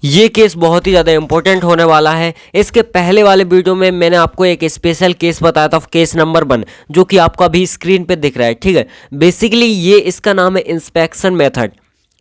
ये केस बहुत ही ज़्यादा इंपॉर्टेंट होने वाला है। इसके पहले वाले वीडियो में मैंने आपको एक स्पेशल केस बताया था, केस नंबर 1, जो कि आपको अभी स्क्रीन पे दिख रहा है, ठीक है। बेसिकली ये इसका नाम है इंस्पेक्शन मेथड।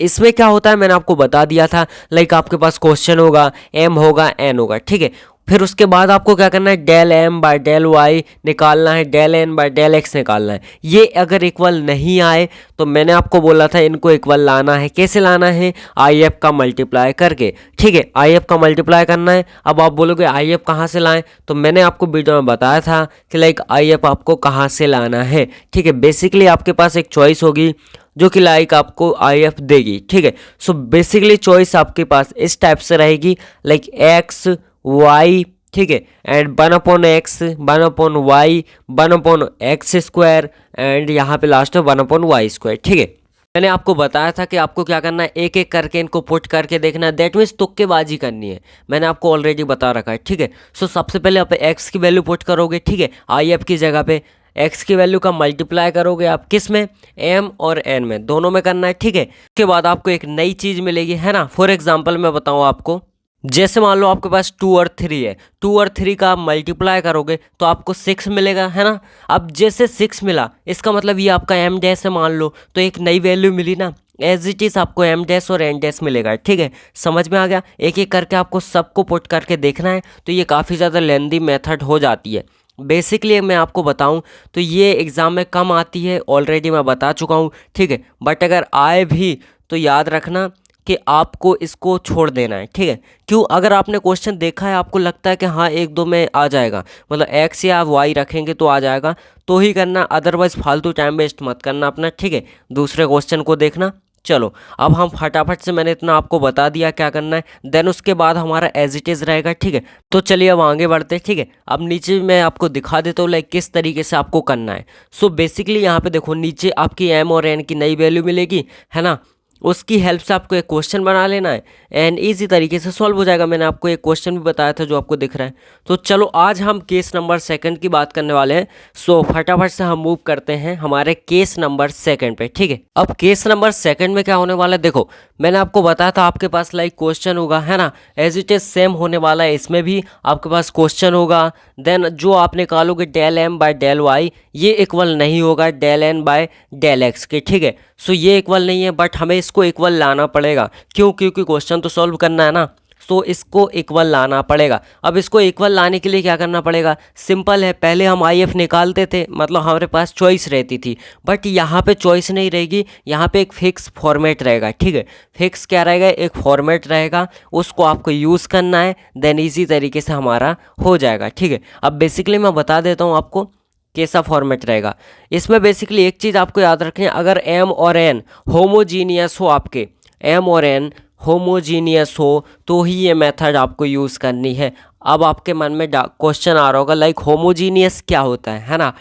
इसमें क्या होता है मैंने आपको बता दिया था, लाइक आपके पास क्वेश्चन होगा, एम होगा, एन होगा, ठीक है। फिर उसके बाद आपको क्या करना है, del M by del Y निकालना है, del N by del X निकालना है। ये अगर इक्वल नहीं आए तो मैंने आपको बोला था इनको इक्वल लाना है। कैसे लाना है, आई एफ का मल्टीप्लाई करके, ठीक है। आई एफ का मल्टीप्लाई करना है। अब आप बोलोगे आई एफ कहाँ से लाएं, तो मैंने आपको वीडियो में बताया था कि लाइक आई एफ आपको कहाँ से लाना है, ठीक है। बेसिकली आपके पास एक चॉइस होगी जो कि लाइक आपको आई एफ देगी, ठीक है। सो बेसिकली चॉइस आपके पास इस टाइप से रहेगी, लाइक एक्स वाई, ठीक है, and 1/x 1/y 1/x² and यहाँ पे लास्ट में 1/y², ठीक है। मैंने आपको बताया था कि आपको क्या करना है, एक एक करके इनको पुट करके देखना है, दैट मीन्स तुक्केबाजी करनी है। मैंने आपको ऑलरेडी बता रखा है, ठीक है। सो सबसे पहले आप एक्स की वैल्यू पुट करोगे, ठीक है, आई एफ की जगह पे। एक्स की वैल्यू का मल्टीप्लाई करोगे आप किस में, एम और एन में, दोनों में करना है, ठीक है। उसके बाद आपको एक नई चीज़ मिलेगी, है ना। फॉर एग्जाम्पल मैं बताऊँ आपको, जैसे मान लो आपके पास 2 और 3 है, 2 और 3 का मल्टीप्लाई करोगे तो आपको 6 मिलेगा, है ना। अब जैसे 6 मिला, इसका मतलब ये आपका एम डैश है मान लो, तो एक नई वैल्यू मिली ना, एज इट इज़ आपको एम डैश और एन डैश मिलेगा, ठीक है। समझ में आ गया। एक एक करके आपको सबको पुट करके देखना है, तो ये काफ़ी ज़्यादा लेंदी मेथड हो जाती है। बेसिकली मैं आपको बताऊं तो ये एग्ज़ाम में कम आती है, ऑलरेडी मैं बता चुका हूं, ठीक है। बट अगर आए भी तो याद रखना कि आपको इसको छोड़ देना है, ठीक है। क्यों, अगर आपने क्वेश्चन देखा है, आपको लगता है कि हाँ 1-2 में आ जाएगा, मतलब एक्स या वाई रखेंगे तो आ जाएगा, तो ही करना, अदरवाइज फालतू टाइम वेस्ट मत करना अपना, ठीक है। दूसरे क्वेश्चन को देखना। चलो अब हम फटाफट से, मैंने इतना आपको बता दिया क्या करना है, देन उसके बाद हमारा एज इट इज़ रहेगा, ठीक है। तो चलिए अब आगे बढ़ते हैं, ठीक है। अब नीचे मैं आपको दिखा देता हूँ लाइक किस तरीके से आपको करना है। सो बेसिकली यहाँ पे देखो, नीचे आपकी एम और एन की नई वैल्यू मिलेगी, है ना। उसकी हेल्प से आपको एक क्वेश्चन बना लेना है एंड इजी तरीके से सॉल्व हो जाएगा। मैंने आपको एक क्वेश्चन भी बताया था जो आपको दिख रहा है। तो चलो आज हम केस नंबर 2 की बात करने वाले हैं। सो फटाफट से हम मूव करते हैं हमारे केस नंबर 2 पे, ठीक है। अब केस नंबर 2 में क्या होने वाला है, देखो मैंने आपको बताया था आपके पास लाइक क्वेश्चन होगा, है ना। एज इट इज सेम होने वाला है, इसमें भी आपके पास क्वेश्चन होगा। देन जो आप निकालोगे del M by del Y, ये इक्वल नहीं होगा del N by del X के, ठीक है। सो ये इक्वल नहीं है, बट हमें इसको इक्वल लाना पड़ेगा। क्यों, क्योंकि क्वेश्चन तो सॉल्व करना है ना, तो इसको इक्वल लाना पड़ेगा। अब इसको इक्वल लाने के लिए क्या करना पड़ेगा, सिंपल है। पहले हम आई एफ निकालते थे, मतलब हमारे पास चॉइस रहती थी, बट यहाँ पे चॉइस नहीं रहेगी, यहाँ पे एक फिक्स फॉर्मेट रहेगा, ठीक है। फिक्स क्या रहेगा, एक फॉर्मेट रहेगा, उसको आपको यूज़ करना है, देन ईजी तरीके से हमारा हो जाएगा, ठीक है। अब बेसिकली मैं बता देता हूँ आपको कैसा फॉर्मेट रहेगा। इसमें बेसिकली एक चीज़ आपको याद रखनी है, अगर एम और एन होमोजीनियस हो, आपके एम और एन होमोजीनियस हो, तो ही ये मेथड आपको यूज़ करनी है। अब आपके मन में क्वेश्चन आ रहा होगा लाइक होमोजीनियस क्या होता है ना।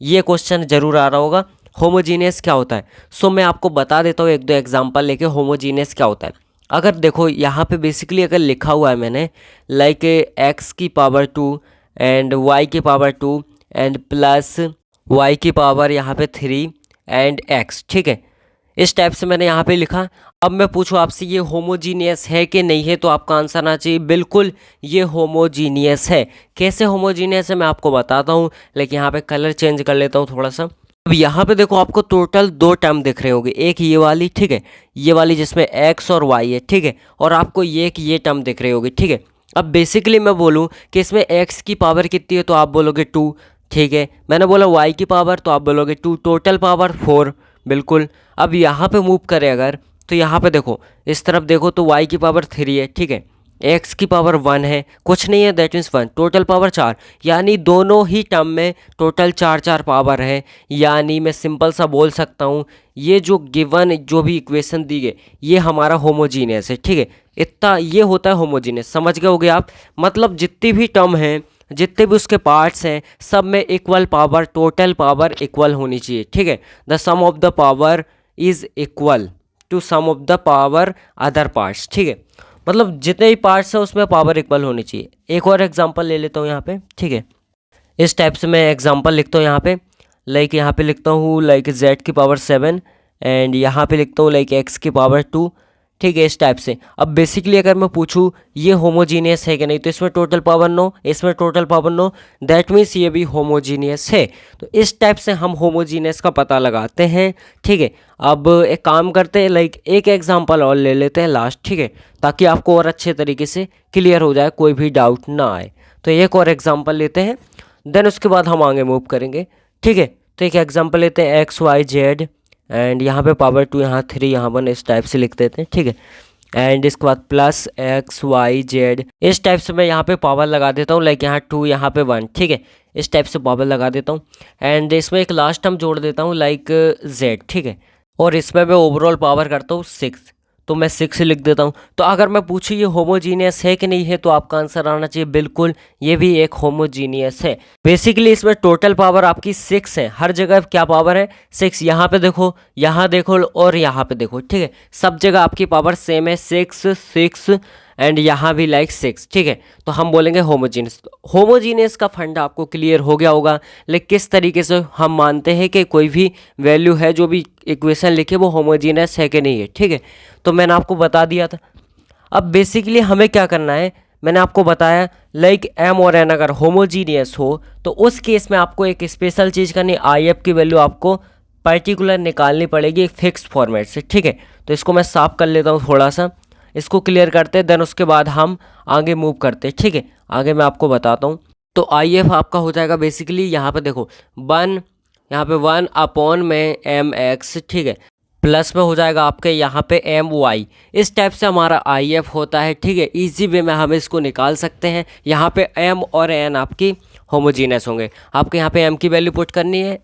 ये क्वेश्चन ज़रूर आ रहा होगा, होमोजीनियस क्या होता है। सो मैं आपको बता देता हूँ 1-2 एग्जांपल लेके होमोजीनियस क्या होता है। अगर देखो यहाँ पे बेसिकली अगर लिखा हुआ है मैंने लाइक एक्स की पावर 2 एंड वाई की पावर 2 एंड प्लस वाई की पावर यहाँ पे 3 एंड एक्स, ठीक है। इस टाइप से मैंने यहाँ पे लिखा। अब मैं पूछूँ आपसे ये होमोजीनियस है कि नहीं है, तो आपका आंसर आना चाहिए बिल्कुल ये होमोजीनियस है। कैसे होमोजीनियस है मैं आपको बताता हूँ, लेकिन यहाँ पे कलर चेंज कर लेता हूँ थोड़ा सा। अब यहाँ पे देखो आपको टोटल 2 टर्म दिख रहे होंगे, एक ये वाली, ठीक है, ये वाली जिसमें एक्स और वाई है, ठीक है, और आपको ये टर्म दिख रहे होंगे, ठीक है। अब बेसिकली मैं बोलूँ कि इसमें एक्स की पावर कितनी है, तो आप बोलोगे 2, ठीक है। मैंने बोला वाई की पावर, तो आप बोलोगे 2, टोटल पावर 4, बिल्कुल। अब यहाँ पे मूव करें अगर, तो यहाँ पे देखो इस तरफ देखो तो वाई की पावर 3 है, ठीक है, एक्स की पावर 1 है, कुछ नहीं है, दैट मीन्स 1, टोटल पावर 4, यानी दोनों ही टर्म में टोटल 4 पावर है। यानी मैं सिंपल सा बोल सकता हूँ ये जो गिवन जो भी इक्वेशन दी गई ये हमारा होमोजीनियस है, ठीक है। इतना ये होता है होमोजीनियस, समझ गए होगे आप। मतलब जितनी भी टर्म हैं, जितने भी उसके पार्ट्स हैं, सब में equal power, total power equal होनी चाहिए, ठीक है। The sum of the power is equal to sum of the power other parts, ठीक है। मतलब जितने भी पार्ट्स हैं उसमें पावर इक्वल होनी चाहिए। एक और एग्जांपल ले लेता हूँ यहाँ पे, ठीक है। इस टाइप से मैं एग्जांपल लिखता हूँ यहाँ पे, लाइक यहाँ पे लिखता हूँ लाइक जेड की पावर 7 एंड यहाँ पे लिखता हूँ लाइक एक्स की पावर 2, ठीक है, इस टाइप से। अब बेसिकली अगर मैं पूछूं ये होमोजीनियस है कि नहीं, तो इसमें टोटल पावर 9, इसमें टोटल पावर 9, दैट मीन्स ये भी होमोजीनियस है। तो इस टाइप से हम होमोजीनियस का पता लगाते हैं, ठीक है। अब एक काम करते हैं, लाइक एक एग्जांपल और ले लेते हैं लास्ट, ठीक है, ताकि आपको और अच्छे तरीके से क्लियर हो जाए, कोई भी डाउट ना आए। तो एक और एग्जांपल लेते हैं, देन उसके बाद हम आगे मूव करेंगे, ठीक है। तो एक एग्जांपल लेते हैं एक्स वाई जेड, एंड यहाँ पे पावर 2, यहाँ 3, यहाँ 1, इस टाइप से लिख देते हैं, ठीक है। एंड इसके बाद प्लस एक्स वाई जेड, इस टाइप से मैं यहाँ पे पावर लगा देता हूँ, लाइक यहाँ 2, यहाँ पे 1, ठीक है, इस टाइप से पावर लगा देता हूँ। एंड इसमें एक लास्ट टर्म जोड़ देता हूँ, लाइक जेड, ठीक है। और इसमें मैं ओवरऑल पावर करता हूँ 6, तो मैं 6 लिख देता हूँ। तो अगर मैं पूछूँ ये होमोजीनियस है कि नहीं है, तो आपका आंसर आना चाहिए बिल्कुल, ये भी एक होमोजीनियस है। बेसिकली इसमें टोटल पावर आपकी 6 है, हर जगह क्या पावर है 6, यहाँ पे देखो, यहाँ देखो और यहाँ पे देखो, ठीक है, सब जगह आपकी पावर सेम है, 6 6, एंड यहाँ भी लाइक 6, ठीक है। तो हम बोलेंगे होमोजीनियस। होमोजीनियस का फंडा आपको क्लियर हो गया होगा, लेकिन किस तरीके से हम मानते हैं कि कोई भी वैल्यू है, जो भी इक्वेशन लिखे वो होमोजीनियस है कि नहीं है, ठीक है। तो मैंने आपको बता दिया था। अब बेसिकली हमें क्या करना है, मैंने आपको बताया, लाइक एम और एन अगर होमोजीनियस हो तो उस केस में आपको एक स्पेशल चीज़ करनी, आई एफ की वैल्यू आपको पर्टिकुलर निकालनी पड़ेगी एक फिक्स फॉर्मेट से, ठीक है। तो इसको मैं साफ कर लेता हूँ, थोड़ा सा इसको क्लियर करते हैं, देन उसके बाद हम आगे मूव करते हैं, ठीक है। आगे मैं आपको बताता हूँ। तो आई एफ आपका हो जाएगा बेसिकली, यहाँ पे देखो 1, यहाँ पे 1 अपॉन में एम एक्स, ठीक है, प्लस में हो जाएगा आपके यहाँ पे एम वाई। इस टाइप से हमारा आई एफ होता है, ठीक है। इजी वे में हम इसको निकाल सकते हैं। यहाँ पे एम और एन आपकी होमोजीनियस होंगे, आपके यहाँ पे एम की वैल्यू पुट करनी है,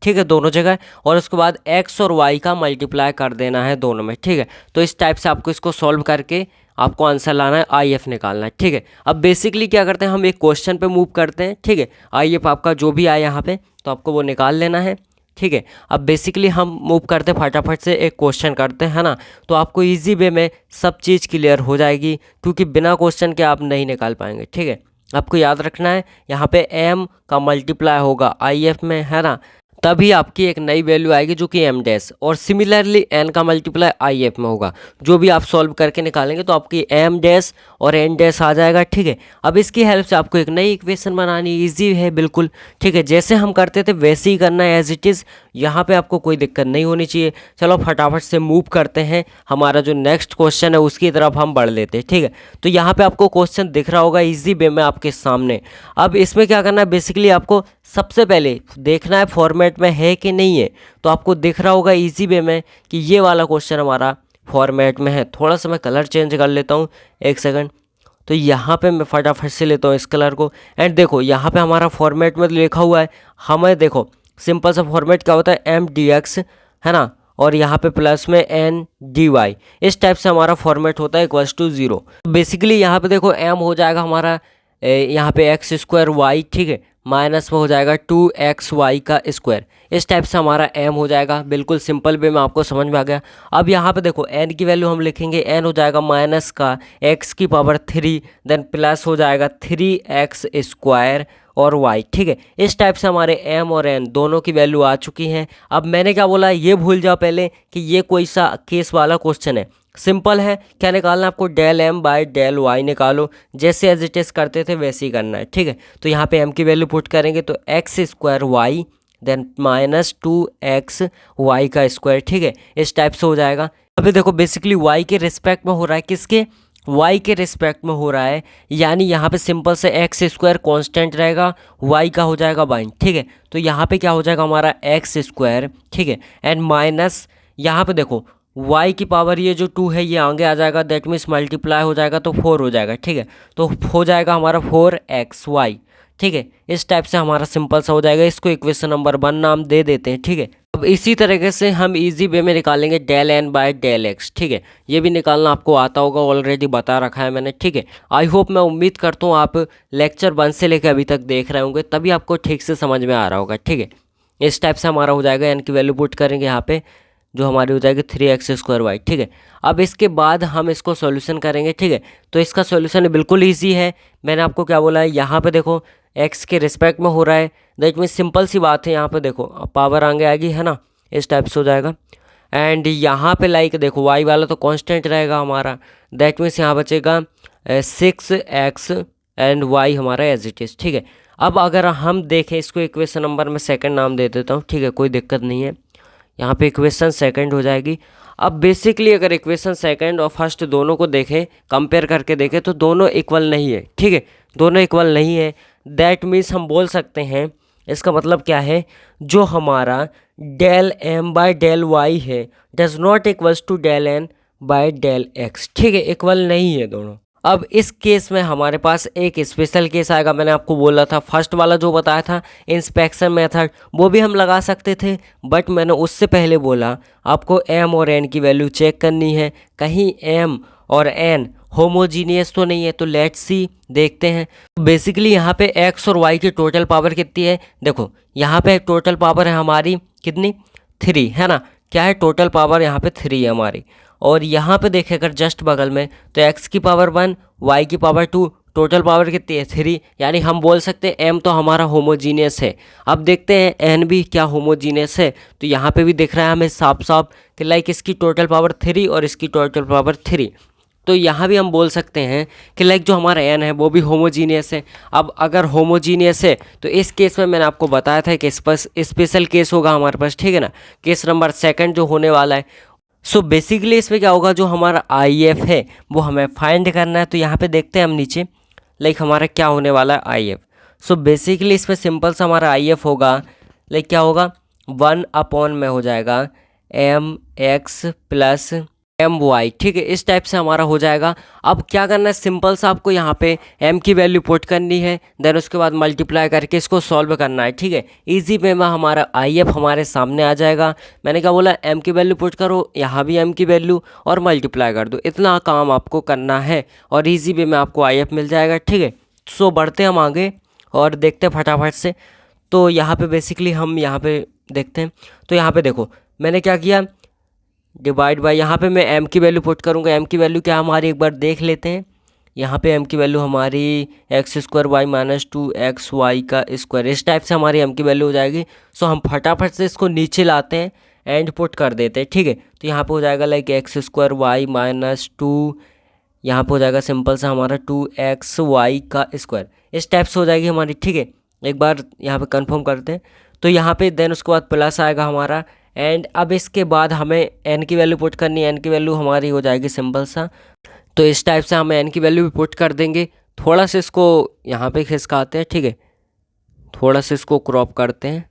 ठीक है, दोनों जगह, और उसके बाद एक्स और वाई का मल्टीप्लाई कर देना है दोनों में, ठीक है। तो इस टाइप से आपको इसको सॉल्व करके आपको आंसर लाना है, आई एफ निकालना है, ठीक है। अब बेसिकली क्या करते हैं, हम एक क्वेश्चन पे मूव करते हैं, ठीक है। आई एफ आपका जो भी आए यहाँ पे, तो आपको वो निकाल लेना है, ठीक है। अब बेसिकली हम मूव करते फटाफट से एक क्वेश्चन करते हैं, है ना। तो आपको इजी वे में सब चीज़ क्लियर हो जाएगी, क्योंकि बिना क्वेश्चन के आप नहीं निकाल पाएंगे, ठीक है। आपको याद रखना है, यहाँ पे एम का मल्टीप्लाई होगा आई एफ में, है ना, तभी आपकी एक नई वैल्यू आएगी जो कि एम डैश, और सिमिलरली एन का मल्टीप्लाई आई एफ में होगा। जो भी आप सॉल्व करके निकालेंगे तो आपकी एम डैश और एन डैश आ जाएगा, ठीक है। अब इसकी हेल्प से आपको एक नई इक्वेशन बनानी इजी है बिल्कुल, ठीक है। जैसे हम करते थे वैसे ही करना है एज इट इज़, यहाँ पे आपको कोई दिक्कत नहीं होनी चाहिए। चलो फटाफट से मूव करते हैं, हमारा जो नेक्स्ट क्वेश्चन है उसकी तरफ हम बढ़ लेते हैं, ठीक है। तो यहाँ पे आपको क्वेश्चन दिख रहा होगा इजी वे में आपके सामने। अब इसमें क्या करना है, बेसिकली आपको सबसे पहले देखना है फॉर्मेट में है कि नहीं है। तो आपको दिख रहा होगा इजी वे में कि ये वाला क्वेश्चन हमारा फॉर्मेट में है। थोड़ा सा मैं कलर चेंज कर लेता हूँ, एक सेकंड। तो यहाँ पे मैं फटाफट से लेता हूँ इस कलर को, एंड देखो यहाँ पे हमारा फॉर्मेट में लिखा हुआ है, हमें देखो सिंपल सा फॉर्मेट क्या होता है, एम डी एक्स, है ना, और यहाँ पे प्लस में एन डी वाई, इस टाइप से हमारा फॉर्मेट होता है इक्वल्स टू 0। बेसिकली यहाँ पे देखो एम हो जाएगा हमारा यहाँ पे एक्स स्क्वायर वाई, ठीक है, माइनस में हो जाएगा 2x वाई का स्क्वायर। इस टाइप से हमारा m हो जाएगा, बिल्कुल सिंपल वे में आपको समझ में आ गया। अब यहाँ पे देखो n की वैल्यू हम लिखेंगे, n हो जाएगा माइनस का x की पावर 3, देन प्लस हो जाएगा 3x स्क्वायर और y, ठीक है। इस टाइप से हमारे m और n दोनों की वैल्यू आ चुकी हैं। अब मैंने क्या बोला, ये भूल जाओ पहले कि ये कोई सा केस वाला क्वेश्चन है, सिंपल है। क्या निकालना है आपको, del M by del Y निकालो, जैसे एज इट इज करते थे वैसे ही करना है, ठीक है। तो यहाँ पे एम की वैल्यू पुट करेंगे तो X square Y then minus 2x Y का स्क्वायर, ठीक है, इस टाइप से हो जाएगा। अभी देखो बेसिकली वाई के रिस्पेक्ट में हो रहा है, किसके, वाई के रिस्पेक्ट में हो रहा है, यानी यहाँ पे सिंपल से एक्स स्क्वायर कॉन्स्टेंट रहेगा, वाई का हो जाएगा 1, ठीक है। तो यहाँ पे क्या हो जाएगा हमारा एक्स स्क्वायर, ठीक है, एंड माइनस यहाँ पे देखो y की पावर ये जो 2 है ये आगे आ जाएगा, दैट मीन्स मल्टीप्लाई हो जाएगा तो 4 हो जाएगा, ठीक है। तो हो जाएगा हमारा 4xy, ठीक है। इस टाइप से हमारा सिंपल सा हो जाएगा, इसको इक्वेशन नंबर 1 नाम दे देते हैं, ठीक है। अब इसी तरीके से हम इजी वे में निकालेंगे del N by del X, ठीक है। ये भी निकालना आपको आता होगा, ऑलरेडी बता रखा है मैंने, ठीक है। आई होप, मैं उम्मीद करता हूँ आप लेक्चर 1 से लेकर अभी तक देख रहे होंगे, तभी आपको ठीक से समझ में आ रहा होगा, ठीक है। इस टाइप से हमारा हो जाएगा, एन की वैल्यू पुट करेंगे यहाँ पे, जो हमारी हो जाएगी 3x स्क्वायर वाई, ठीक है। अब इसके बाद हम इसको सॉल्यूशन करेंगे, ठीक है। तो इसका सॉल्यूशन बिल्कुल इजी है, मैंने आपको क्या बोला है, यहाँ पे देखो x के रिस्पेक्ट में हो रहा है, दैट मीन्स सिंपल सी बात है, यहाँ पे देखो पावर आगे आएगी, है ना, इस टाइप से हो जाएगा। एंड यहाँ पे लाइक देखो y वाला तो कांस्टेंट रहेगा हमारा, दैट मीन्स यहाँ बचेगा 6x एंड y हमारा एज इट इज़, ठीक है। अब अगर हम देखें इसको इक्वेशन नंबर में सेकंड नाम दे देता हूँ, ठीक है, कोई दिक्कत नहीं है। यहाँ पे इक्वेशन सेकंड हो जाएगी। अब बेसिकली अगर इक्वेशन सेकंड और फर्स्ट दोनों को देखें, कंपेयर करके देखें, तो दोनों इक्वल नहीं है, ठीक है, दोनों इक्वल नहीं है। दैट मीन्स हम बोल सकते हैं, इसका मतलब क्या है, जो हमारा del M by del Y है does not equals to del N by del X, ठीक है, इक्वल नहीं है दोनों। अब इस केस में हमारे पास एक स्पेशल केस आएगा, मैंने आपको बोला था फर्स्ट वाला जो बताया था इंस्पेक्शन मेथड, वो भी हम लगा सकते थे, बट मैंने उससे पहले बोला आपको एम और एन की वैल्यू चेक करनी है, कहीं एम और एन होमोजीनियस तो नहीं है। तो लेट्स सी, देखते हैं। बेसिकली यहाँ पे एक्स और वाई की टोटल पावर कितनी है, देखो यहाँ पे टोटल पावर है हमारी कितनी, 3 है ना, क्या है टोटल पावर यहाँ पे 3 है हमारी। और यहाँ पे देखें अगर जस्ट बगल में, तो x की पावर 1, y की पावर 2, टोटल पावर कितनी है 3, यानी हम बोल सकते हैं m तो हमारा होमोजीनियस है। अब देखते हैं n भी क्या होमोजीनियस है, तो यहाँ पे भी दिख रहा है हमें साफ साफ कि लाइक इसकी टोटल पावर 3 और इसकी टोटल पावर 3, तो यहाँ भी हम बोल सकते हैं कि लाइक जो हमारा n है वो भी होमोजीनियस है। अब अगर होमोजीनियस है तो इस केस में मैंने आपको बताया था कि स्पेशल केस होगा हमारे पास, ठीक है ना, केस नंबर सेकंड जो होने वाला है। सो बेसिकली इसमें क्या होगा, जो हमारा आई एफ है वो हमें फाइंड करना है। तो यहाँ पे देखते हैं हम नीचे, लाइक हमारा क्या होने वाला है आई एफ। सो बेसिकली इसमें सिंपल सा हमारा आई एफ होगा, लाइक क्या होगा, 1 में हो जाएगा M X plus M Y, ठीक है, इस टाइप से हमारा हो जाएगा। अब क्या करना है, सिंपल सा आपको यहाँ पे एम की वैल्यू पुट करनी है, देन उसके बाद मल्टीप्लाई करके इसको सॉल्व करना है, ठीक है। इजी वे में हमारा आई एफ हमारे सामने आ जाएगा। मैंने क्या बोला, एम की वैल्यू पुट करो, यहाँ भी एम की वैल्यू और मल्टीप्लाई कर दो, इतना काम आपको करना है और ईजी वे में आपको आई एफ मिल जाएगा, ठीक है। सो बढ़ते हम आगे और देखते हैं फटाफट से। तो यहाँ पे बेसिकली हम यहाँ पे देखते हैं, तो यहाँ पे देखो मैंने क्या किया, डिवाइड बाय, यहाँ पे मैं m की वैल्यू पुट करूँगा। m की वैल्यू क्या हमारी एक बार देख लेते हैं। यहाँ पे m की वैल्यू हमारी X square Y minus 2x Y का स्क्वायर, इस टाइप से हमारी m की वैल्यू हो जाएगी। सो हम फटाफट से इसको नीचे लाते हैं एंड पुट कर देते हैं, ठीक है। तो यहाँ पे हो जाएगा like X square Y minus 2, यहाँ पे हो जाएगा सिंपल सा हमारा 2x वाई का स्क्वायर, इस टाइप से हो जाएगी हमारी, ठीक है। एक बार यहाँ पे कंफर्म करते हैं, तो यहाँ पे देन उसके बाद प्लस आएगा हमारा। एंड अब इसके बाद हमें n की वैल्यू पुट करनी है, n की वैल्यू हमारी हो जाएगी सिंपल सा, तो इस टाइप से हम n की वैल्यू भी पुट कर देंगे। थोड़ा सा इसको यहाँ पे खिसकाते हैं, ठीक है, थोड़ा सा इसको क्रॉप करते हैं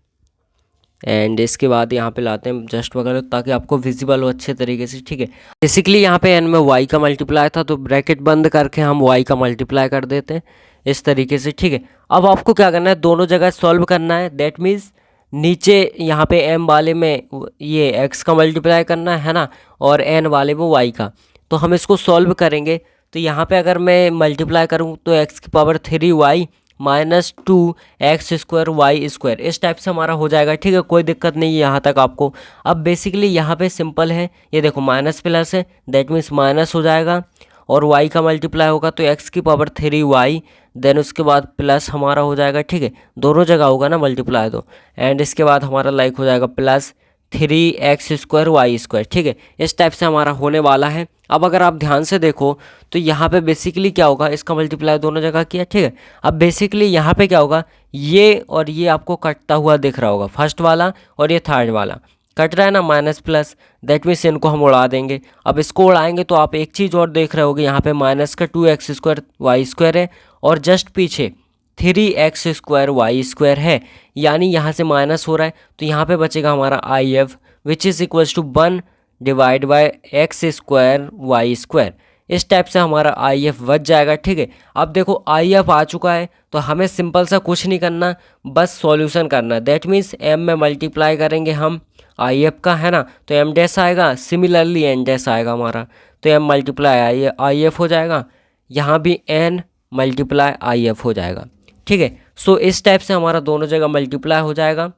एंड इसके बाद यहाँ पे लाते हैं जस्ट वगैरह, ताकि आपको विजिबल हो अच्छे तरीके से, ठीक है। बेसिकली यहाँ पे n में y का मल्टीप्लाई था, तो ब्रैकेट बंद करके हम y का मल्टीप्लाई कर देते हैं इस तरीके से, ठीक है। अब आपको क्या करना है, दोनों जगह सॉल्व करना है, दैट मीन्स नीचे यहाँ पे m वाले में ये x का मल्टीप्लाई करना है ना, और n वाले में y का। तो हम इसको सॉल्व करेंगे, तो यहाँ पे अगर मैं मल्टीप्लाई करूँ तो x की power 3y minus 2x square Y square, इस टाइप से हमारा हो जाएगा, ठीक है, कोई दिक्कत नहीं है यहाँ तक आपको। अब बेसिकली यहाँ पे सिंपल है, ये देखो माइनस प्लस है, दैट मीन्स माइनस हो जाएगा, और y का मल्टीप्लाई होगा तो x की पावर 3y, देन उसके बाद प्लस हमारा हो जाएगा, ठीक है, दोनों जगह होगा ना मल्टीप्लाई तो, एंड इसके बाद हमारा लाइक हो जाएगा plus 3x square Y square, ठीक है, इस टाइप से हमारा होने वाला है। अब अगर आप ध्यान से देखो तो यहाँ पे बेसिकली क्या होगा, इसका मल्टीप्लाई दोनों जगह किया, ठीक है। अब बेसिकली यहाँ पे क्या होगा, ये और ये आपको कटता हुआ दिख रहा होगा, फर्स्ट वाला और ये थर्ड वाला कट रहा है ना, माइनस प्लस, दैट मीन्स इनको हम उड़ा देंगे। अब इसको उड़ाएंगे तो आप एक चीज़ और देख रहे होगे, यहाँ पे माइनस का 2x स्क्वायर वाई स्क्वायर है और जस्ट पीछे 3x स्क्वायर वाई स्क्वायर है, यानी यहाँ से माइनस हो रहा है, तो यहाँ पे बचेगा हमारा I F which is equals to 1 divide by X square Y square, इस टाइप से हमारा आई एफ बच जाएगा, ठीक है। अब देखो आई एफ आ चुका है, तो हमें सिंपल सा कुछ नहीं करना, बस सॉल्यूशन करना है, दैट मीन्स m में मल्टीप्लाई करेंगे हम आई एफ का, है ना, तो m डैश आएगा, सिमिलरली n डैश आएगा हमारा, तो m मल्टीप्लाई आई एफ हो जाएगा, यहाँ भी n मल्टीप्लाई आई एफ हो जाएगा, ठीक है। सो इस टाइप से हमारा दोनों जगह मल्टीप्लाई हो जाएगा।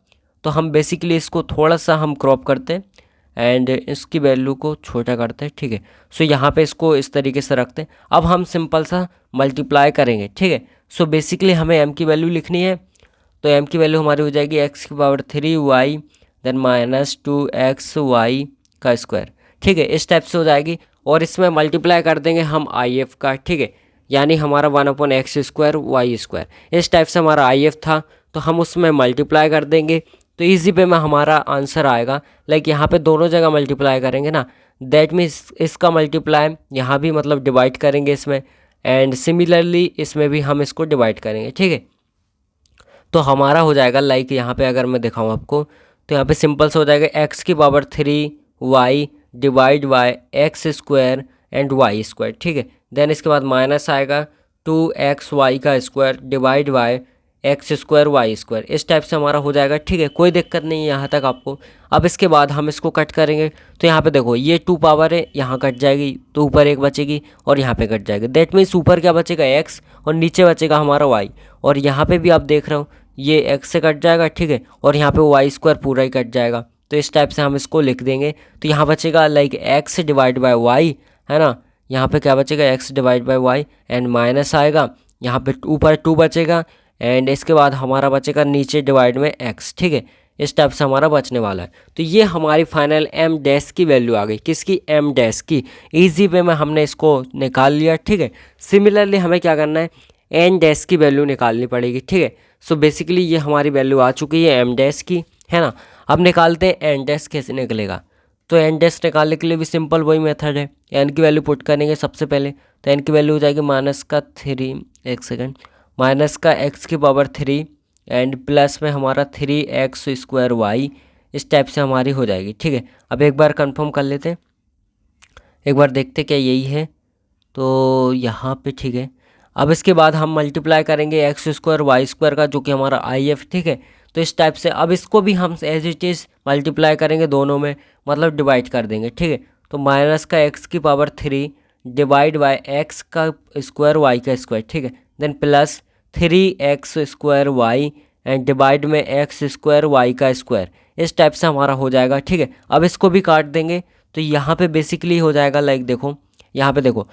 तो हम बेसिकली इसको थोड़ा सा हम क्रॉप करते हैं एंड इसकी वैल्यू को छोटा करते हैं, ठीक है। सो यहाँ पे इसको इस तरीके से रखते हैं। अब हम सिंपल सा मल्टीप्लाई करेंगे, ठीक है। सो बेसिकली हमें m की वैल्यू लिखनी है, तो m की वैल्यू हमारी हो जाएगी x की power 3y then minus 2x y का स्क्वायर, ठीक है, इस टाइप से हो जाएगी। और इसमें मल्टीप्लाई कर देंगे हम आई एफ का, ठीक है, यानी हमारा 1/x² वाई स्क्वायर, इस टाइप से हमारा आई एफ था, तो हम उसमें मल्टीप्लाई कर देंगे तो इजी पे में हमारा आंसर आएगा। लाइक यहाँ पे दोनों जगह मल्टीप्लाई करेंगे ना, दैट मीन्स इसका मल्टीप्लाई यहाँ भी मतलब डिवाइड करेंगे इसमें, एंड सिमिलरली इसमें भी हम इसको डिवाइड करेंगे, ठीक है। तो हमारा हो जाएगा लाइक यहाँ पे अगर मैं दिखाऊँ आपको, तो यहाँ पे सिंपल से हो जाएगा x³ 3y divide by x² and y², ठीक है। देन इसके बाद माइनस आएगा 2xy² divide by x² y², इस टाइप से हमारा हो जाएगा, ठीक है, कोई दिक्कत नहीं है यहाँ तक आपको। अब इसके बाद हम इसको कट करेंगे, तो यहाँ पे देखो ये 2 पावर है, यहाँ कट जाएगी तो ऊपर 1 बचेगी और यहाँ पे कट जाएगी, दैट मीन्स ऊपर क्या बचेगा x और नीचे बचेगा हमारा y। और यहाँ पे भी आप देख रहे हो ये x से कट जाएगा, ठीक है, और यहाँ पे y² पूरा ही कट जाएगा, तो इस टाइप से हम इसको लिख देंगे। तो यहाँ बचेगा like x divide by y, है ना, यहाँ पे क्या बचेगा x divide by y and minus आएगा, यहाँ पे ऊपर 2 बचेगा एंड इसके बाद हमारा बचेगा नीचे डिवाइड में x, ठीक है, इस टाइप से हमारा बचने वाला है। तो ये हमारी फाइनल m डैश की वैल्यू आ गई, किसकी, m डैश की। इजी वे में हमने इसको निकाल लिया, ठीक है। सिमिलरली हमें क्या करना है, n डैश की वैल्यू निकालनी पड़ेगी, ठीक है। सो बेसिकली ये हमारी वैल्यू आ चुकी है m डैश की, है ना। अब निकालते हैं n डैश कैसे निकलेगा। तो n डैश निकालने के लिए भी सिंपल वही मेथड है, n की वैल्यू पुट करेंगे सबसे पहले, तो n की वैल्यू हो जाएगी -3, एक सेकेंड, -x³ 3 एंड प्लस में हमारा 3x² y, इस टाइप से हमारी हो जाएगी, ठीक है। अब एक बार कंफर्म कर लेते हैं, एक बार देखते क्या यही है, तो यहाँ पे ठीक है। अब इसके बाद हम मल्टीप्लाई करेंगे x² y² का, जो कि हमारा आई एफ, ठीक है। तो इस टाइप से अब इसको भी हम एज इट इज़ मल्टीप्लाई करेंगे दोनों में, मतलब डिवाइड कर देंगे, ठीक है। तो -x³ 3 डिवाइड बाय x का स्क्वायर y का स्क्वायर, ठीक है, then plus 3x² y and divide में x² y का स्क्वायर, इस टाइप से हमारा हो जाएगा, ठीक है। अब इसको भी काट देंगे, तो यहाँ पे बेसिकली हो जाएगा लाइक देखो, यहाँ पे देखो,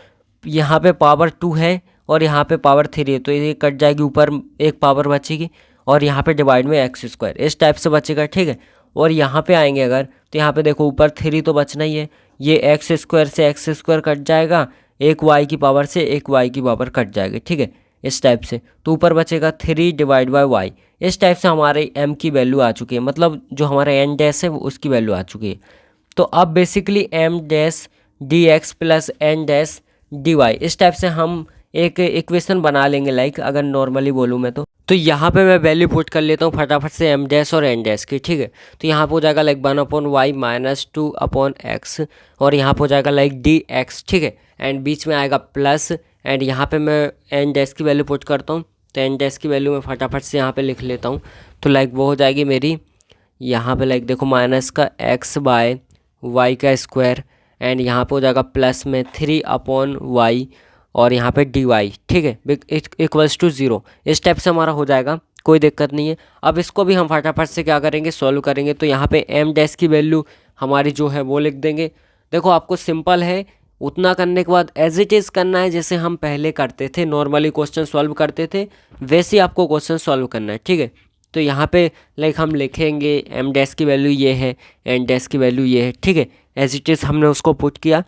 यहाँ पे पावर 2 है और यहाँ पे पावर 3 है, तो ये कट जाएगी, ऊपर एक पावर बचेगी और यहाँ पे डिवाइड में x², इस टाइप से बचेगा, ठीक है। और यहाँ पे आएंगे अगर, तो यहाँ पे देखो ऊपर 3 तो बचना ही है, ये x² से x² कट जाएगा, एक y की पावर से एक y की पावर कट जाएगी, ठीक है, इस टाइप से। तो ऊपर बचेगा 3 डिवाइड बाय y, इस टाइप से हमारे m की वैल्यू आ चुकी है, मतलब जो हमारा n डैश है वो उसकी वैल्यू आ चुकी है। तो अब basically m dash dx plus n dash dy, इस टाइप से हम एक इक्वेशन बना लेंगे, लाइक अगर नॉर्मली बोलूँ मैं तो यहाँ पे मैं वैल्यू पुट कर लेता हूँ फटाफट से m डैश और n डैश की, ठीक है। तो यहाँ पे हो जाएगा लाइक 1/y -2/x और यहाँ पे हो जाएगा लाइक dx, ठीक है, एंड बीच में आएगा प्लस, एंड यहाँ पे मैं n डैश की वैल्यू पुट करता हूँ, तो n डैश की वैल्यू मैं फटाफट से यहाँ पे लिख लेता हूँ। तो लाइक वो हो जाएगी मेरी, यहाँ पे लाइक देखो -x/y का स्क्वायर एंड यहाँ पे हो जाएगा प्लस में 3/y और यहाँ पे dy, ठीक है, = 0, इस टाइप से हमारा हो जाएगा, कोई दिक्कत नहीं है। अब इसको भी हम फटाफट से क्या करेंगे, सॉल्व करेंगे। तो यहाँ पे m डैश की वैल्यू हमारी जो है वो लिख देंगे। देखो आपको सिंपल है, उतना करने के बाद एज इट इज़ करना है, जैसे हम पहले करते थे, नॉर्मली क्वेश्चन सॉल्व करते थे, वैसे ही आपको क्वेश्चन सॉल्व करना है, ठीक है। तो यहाँ पे लाइक हम लिखेंगे m डैश की वैल्यू ये है, n डैश की वैल्यू ये है, ठीक है, एज इट इज़ हमने उसको पुट किया।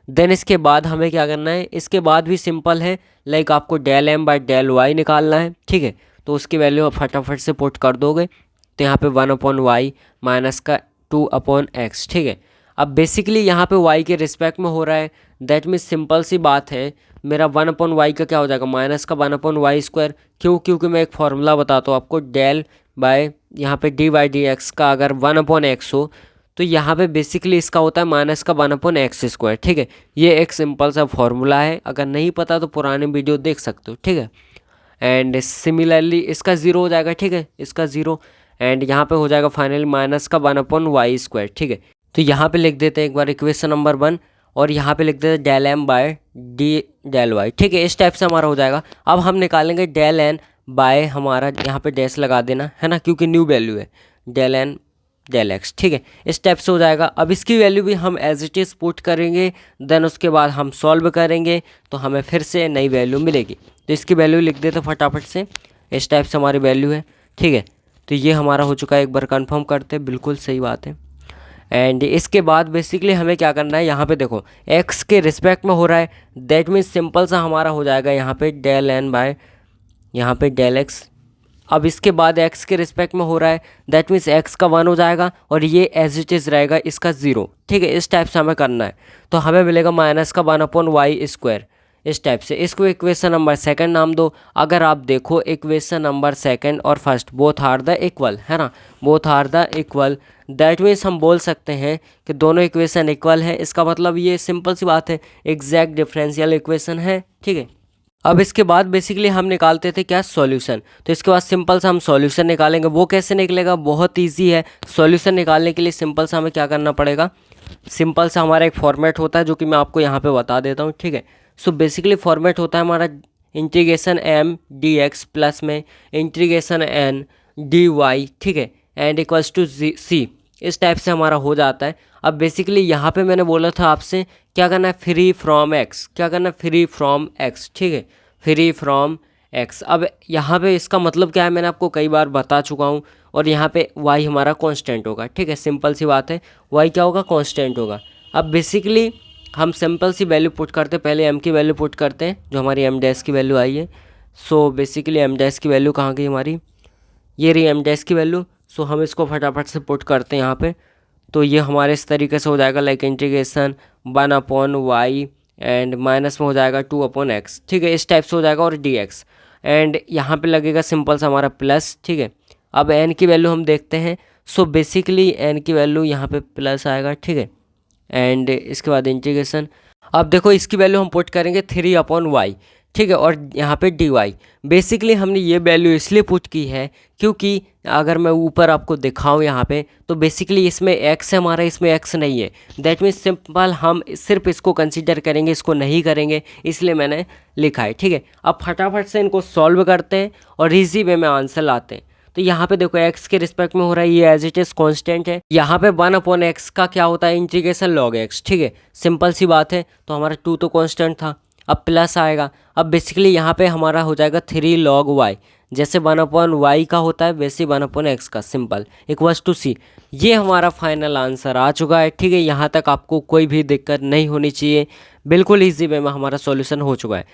देन इसके बाद हमें क्या करना है, इसके बाद भी सिंपल है, लाइक आपको del m/del y निकालना है, ठीक है। तो उसकी वैल्यू आप फटाफट से पुट कर दोगे, तो यहाँ पे 1/y -2/x, ठीक है। अब बेसिकली यहाँ पे y के रिस्पेक्ट में हो रहा है, दैट मीन्स सिंपल सी बात है, मेरा 1/y का क्या हो जाएगा, माइनस का 1/y², क्यों, क्योंकि मैं एक फार्मूला बताता हूँ आपको, del बाय यहाँ पे dy/dx का अगर 1/x हो, तो यहाँ पे बेसिकली इसका होता है माइनस का 1/x², ठीक है। ये एक सिंपल सा फार्मूला है, अगर नहीं पता तो पुराने वीडियो देख सकते हो, ठीक है। एंड सिमिलरली इसका 0 हो जाएगा, ठीक है, इसका 0, एंड यहाँ पे हो जाएगा फाइनली माइनस का 1/y², ठीक है। तो यहाँ पे लिख देते हैं एक बार इक्वेशन नंबर 1 और यहाँ पे लिख देते हैं del m/d del y, ठीक है, इस टाइप से हमारा हो जाएगा। अब हम निकालेंगे del n बाय हमारा, यहाँ पे डैश लगा देना है ना, क्योंकि न्यू वैल्यू है, del n del x, ठीक है, इस टाइप से हो जाएगा। अब इसकी वैल्यू भी हम एज इट इज़ पुट करेंगे, देन उसके बाद हम सॉल्व करेंगे तो हमें फिर से नई वैल्यू मिलेगी। तो इसकी वैल्यू लिख देते फटाफट से, इस टाइप से हमारी वैल्यू है, ठीक है। तो ये हमारा हो चुका है, एक बार कंफर्म करते हैं, बिल्कुल सही बात है। एंड इसके बाद बेसिकली हमें क्या करना है, यहाँ पे देखो x के रिस्पेक्ट में हो रहा है, दैट मीन्स सिंपल सा हमारा हो जाएगा यहाँ पे डेल n बाय यहाँ पे डेल x। अब इसके बाद x के रिस्पेक्ट में हो रहा है, दैट मीन्स x का 1 हो जाएगा और ये एज इट इज़ रहेगा इसका 0। ठीक है, इस टाइप से हमें करना है। तो हमें मिलेगा माइनस का 1/y², इस टाइप से। इसको इक्वेशन नंबर सेकंड नाम दो। अगर आप देखो इक्वेशन नंबर सेकंड और first both are the equal, है ना, both are the equal, that means हम बोल सकते हैं कि दोनों इक्वेशन इक्वल है। इसका मतलब ये सिंपल सी बात है, एग्जैक्ट डिफरेंशियल इक्वेशन है। ठीक है, अब इसके बाद बेसिकली हम निकालते थे क्या, सॉल्यूशन। तो इसके बाद सिंपल सा हम सॉल्यूशन निकालेंगे। वो कैसे निकलेगा, बहुत इजी है। सॉल्यूशन निकालने के लिए सिंपल सा हमें क्या करना पड़ेगा, सिंपल सा हमारा एक फॉर्मेट होता है जो कि मैं आपको यहाँ पे बता देता हूँ। ठीक है, सो बेसिकली फॉर्मेट होता है हमारा इंटीग्रेशन m dx प्लस में इंटीग्रेशन n dy। ठीक है, एंड इक्वल्स टू c, इस टाइप से हमारा हो जाता है। अब बेसिकली यहाँ पे मैंने बोला था आपसे क्या करना है, फ्री फ्रॉम x, क्या करना है, फ्री फ्रॉम x। ठीक है, फ्री फ्रॉम x। अब यहाँ पे इसका मतलब क्या है, मैंने आपको कई बार बता चुका हूँ। और यहाँ पे y हमारा कांस्टेंट होगा। ठीक है, सिंपल सी बात है, y क्या होगा, कांस्टेंट होगा। अब बेसिकली हम सिंपल सी वैल्यू पुट करते हैं, पहले m की वैल्यू पुट करते हैं जो हमारी m डैश की वैल्यू आई है। सो बेसिकली m डैश की वैल्यू कहाँ गई हमारी, ये रही m डैश की वैल्यू। सो हम इसको फटाफट से पुट करते हैं यहाँ पे। तो ये हमारे इस तरीके से हो जाएगा, like integration 1/y and minus में हो जाएगा 2/x। ठीक है, इस टाइप से हो जाएगा, और dx एंड यहाँ पे लगेगा सिंपल सा हमारा प्लस। ठीक है, अब n की वैल्यू हम देखते हैं। सो बेसिकली n की वैल्यू यहाँ पे प्लस आएगा। ठीक है, एंड इसके बाद इंटीग्रेशन, अब देखो इसकी वैल्यू हम पुट करेंगे 3/y। ठीक है, और यहाँ पे dy। बेसिकली हमने ये वैल्यू इसलिए पुट की है क्योंकि अगर मैं ऊपर आपको दिखाऊं यहाँ पे, तो बेसिकली इसमें x है हमारा, इसमें x नहीं है। दैट मीन्स सिंपल हम सिर्फ इसको कंसीडर करेंगे, इसको नहीं करेंगे, इसलिए मैंने लिखा है। ठीक है, अब फटाफट से इनको सॉल्व करते हैं और इजी वे में आंसर लाते हैं। तो यहाँ पे देखो x के रिस्पेक्ट में हो रहा है, ये एज इट इज कांस्टेंट है। यहाँ पे 1/x का क्या होता है, इंटीग्रेशन log x। ठीक है, सिंपल सी बात है। तो हमारा 2 तो कांस्टेंट था, अब प्लस आएगा। अब बेसिकली यहाँ पे हमारा हो जाएगा 3 log y, जैसे 1/y का होता है वैसे 1/x का, सिंपल इक्वल्स टू c। ये हमारा फाइनल आंसर आ चुका है। ठीक है, यहाँ तक आपको कोई भी दिक्कत नहीं होनी चाहिए, बिल्कुल ईजी वे में हमारा सॉल्यूशन हो चुका है।